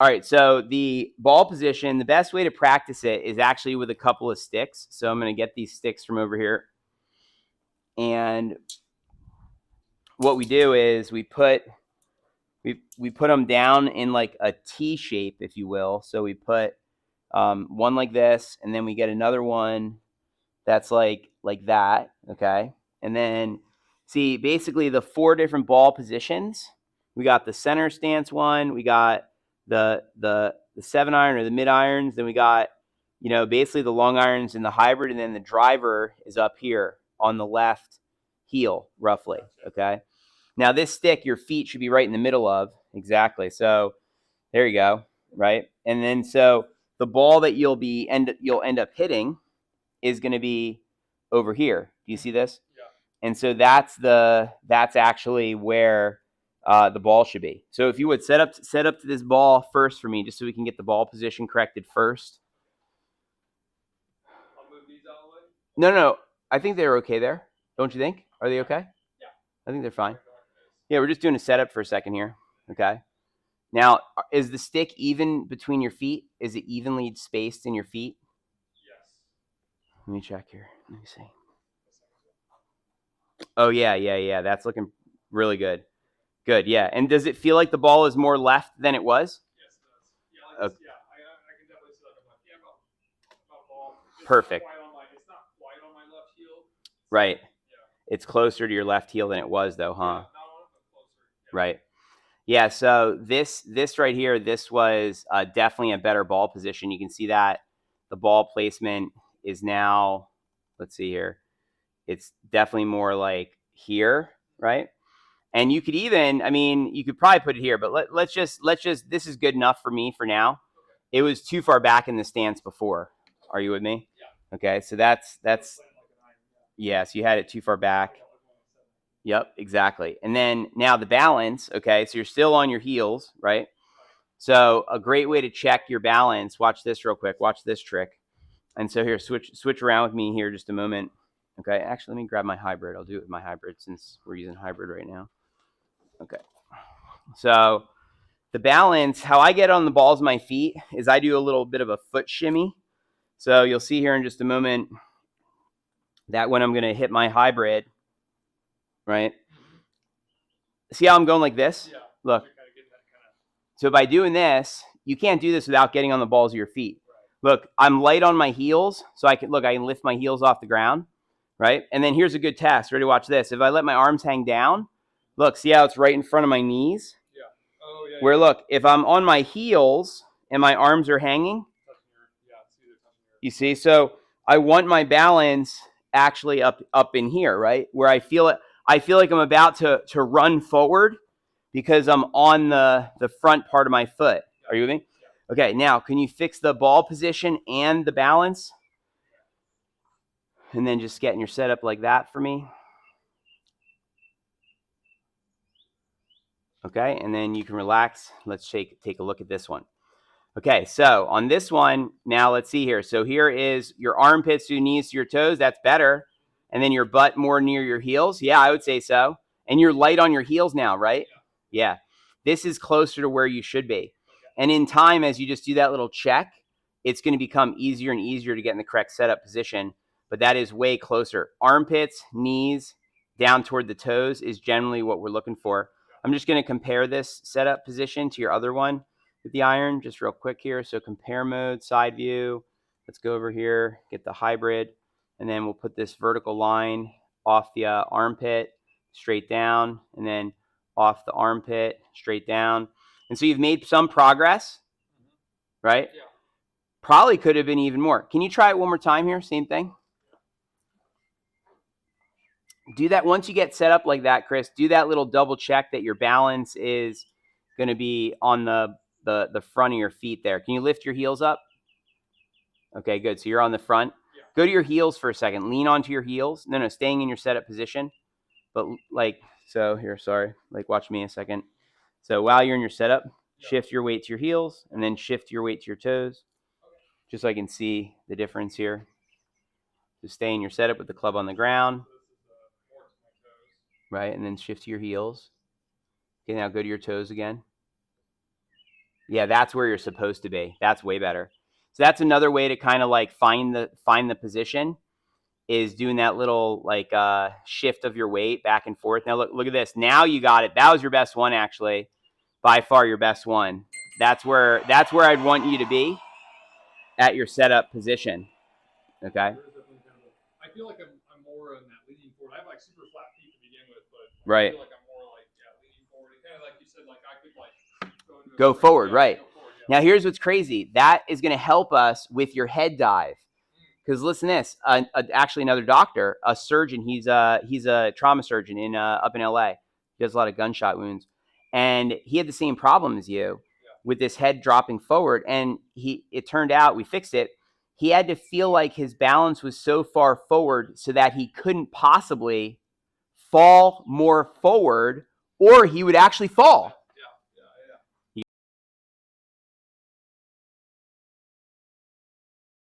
All right, so the ball position, the best way to practice it is actually with a couple of sticks. So I'm going to get these sticks from over here. And what we do is we put them down in like a T shape, if you will. So we put one like this, and then we get another one that's like that, okay? And then see, basically the 4 different ball positions. We got the center stance one, we got the 7-iron or the mid irons, then we got, you know, basically the long irons and the hybrid, and then the driver is up here on the left heel, roughly, okay? Now this stick, your feet should be right in the middle of, exactly. So there you go, right? And then so the ball that you'll end up hitting is going to be over here. Do you see this? Yeah. And so that's actually where the ball should be. So if you would set up to this ball first for me, just so we can get the ball position corrected first. I'll move these out of the way. No. I think they're okay there. Don't you think? Are they okay? Yeah. I think they're fine. Yeah, we're just doing a setup for a second here. Okay. Now, is the stick even between your feet? Is it evenly spaced in your feet? Yes. Let me check here. Let me see. Oh, yeah. That's looking really good. Good, yeah. And does it feel like the ball is more left than it was? Yes, it does. Yeah, like yeah, I can definitely see like about ball. Perfect. It's not quite on my left heel. Right. Yeah. It's closer to your left heel than it was, though, huh? Yeah, not on it, but closer. Yeah. Right. Yeah, so this right here, this was definitely a better ball position. You can see that the ball placement is now, let's see here, it's definitely more like here, right? And you could even, I mean, you could probably put it here, but let's just, this is good enough for me for now. It was too far back in the stance before. Are you with me? Yeah. Okay, so that's, yeah, so you had it too far back. Yep, exactly. And then now the balance, okay, so you're still on your heels, right? So a great way to check your balance, watch this real quick, watch this trick. And so here, switch around with me here just a moment. Okay, actually, let me grab my hybrid. I'll do it with my hybrid since we're using hybrid right now. Okay, so the balance, how I get on the balls of my feet is I do a little bit of a foot shimmy. So you'll see here in just a moment that when I'm going to hit my hybrid, right? See how I'm going like this? Yeah. Look. So by doing this, you can't do this without getting on the balls of your feet. Right. Look, I'm light on my heels, so I can lift my heels off the ground, right? And then here's a good test. Ready to watch this. If I let my arms hang down, look, see how it's right in front of my knees? Yeah. Oh, yeah. Where, look, if I'm on my heels and my arms are hanging, you see? So I want my balance actually up in here, right? Where I feel it. I feel like I'm about to run forward because I'm on the front part of my foot. Are you with me? Okay, now can you fix the ball position and the balance? And then just getting your setup like that for me. Okay, and then you can relax. Let's take a look at this one. Okay, so on this one, now let's see here. So here is your armpits to your knees to your toes. That's better. And then your butt more near your heels. Yeah, I would say so. And you're light on your heels now, right? Yeah. This is closer to where you should be. And in time, as you just do that little check, it's going to become easier and easier to get in the correct setup position. But that is way closer. Armpits, knees, down toward the toes is generally what we're looking for. I'm just going to compare this setup position to your other one with the iron just real quick here. So compare mode, side view. Let's go over here, get the hybrid, and then we'll put this vertical line off the armpit, straight down, and then off the armpit, straight down. And so you've made some progress, right? Yeah. Probably could have been even more. Can you try it one more time here? Same thing. Do that once you get set up like that, Chris. Do that little double check that your balance is going to be on the front of your feet there. Can you lift your heels up? Okay, good. So you're on the front. Yeah. Go to your heels for a second. Lean onto your heels. No, staying in your setup position. But so here, sorry. Watch me a second. So while you're in your setup, shift your weight to your heels and then shift your weight to your toes. Just so I can see the difference here. Just stay in your setup with the club on the ground. Right, and then shift to your heels. Okay, now go to your toes again. Yeah, that's where you're supposed to be. That's way better. So that's another way to kind of like find the position, is doing that little like shift of your weight back and forth. Now look at this. Now you got it. That was your best one, actually. By far your best one. That's where I'd want you to be at your setup position. Okay. I feel like I'm more on that leaning forward. I have like super flat feet to begin with, but Right. I feel like I'm more like leaning forward. And kind of like you said, like I could like Go forward, right. Go forward, Now here's what's crazy. That is going to help us with your head dive. Because listen to this. Actually, another doctor, a surgeon. He's a trauma surgeon in up in LA. He does a lot of gunshot wounds, and he had the same problem as you with this head dropping forward. And it turned out we fixed it. He had to feel like his balance was so far forward so that he couldn't possibly fall more forward, or he would actually fall.